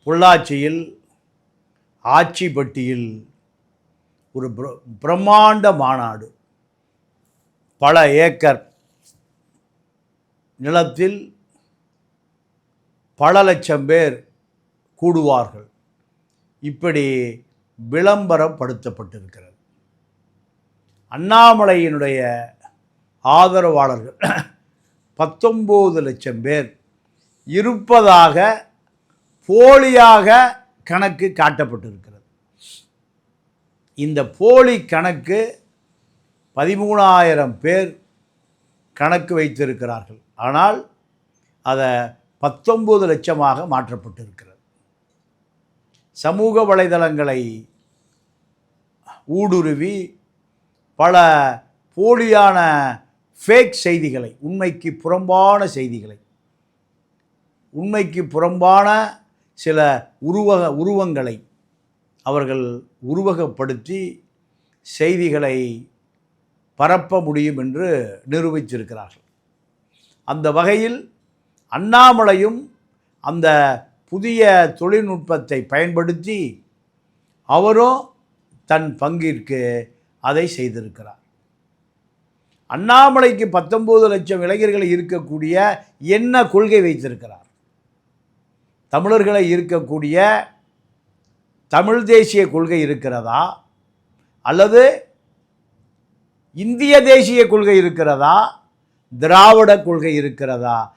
பொள்ளாச்சியில் ஆச்சிப்பட்டியில் ஒரு பிரம்மாண்ட மாநாடு. பல ஏக்கர் நிலத்தில் பல லட்சம் பேர் கூடுவார்கள். இப்படி விளம்பரப்படுத்தப்பட்டிருக்கிறது. அண்ணாமலையினுடைய ஆதரவாளர்கள் 19 லட்சம் பேர் இருப்பதாக போலியாக கணக்கு காட்டப்பட்டிருக்கிறது. இந்த போலி கணக்கு 13,000 பேர் கணக்கு வைத்திருக்கிறார்கள். ஆனால் அதை 19 லட்சமாக மாற்றப்பட்டிருக்கிறது. சமூக வலைதளங்களை ஊடுருவி பல போலியான ஃபேக் செய்திகளை, உண்மைக்கு புறம்பான சில உருவங்களை அவர்கள் உருவகப்படுத்தி செய்திகளை பரப்ப முடியும் என்று நிரூபித்திருக்கிறார்கள். அந்த வகையில் அண்ணாமலையும் அந்த புதிய தொழில்நுட்பத்தை பயன்படுத்தி அவரும் தன் பங்கிற்கு அதை செய்திருக்கிறார். அண்ணாமலைக்கு 19 லட்சம் இளைஞர்களை இருக்கக்கூடிய என்ன கொள்கை வைத்திருக்கிறார்? தமிழர்களை இருக்கக்கூடிய தமிழ் தேசிய கொள்கை இருக்கிறதா, அல்லது இந்திய தேசிய கொள்கை இருக்கிறதா, திராவிட கொள்கை இருக்கிறதா?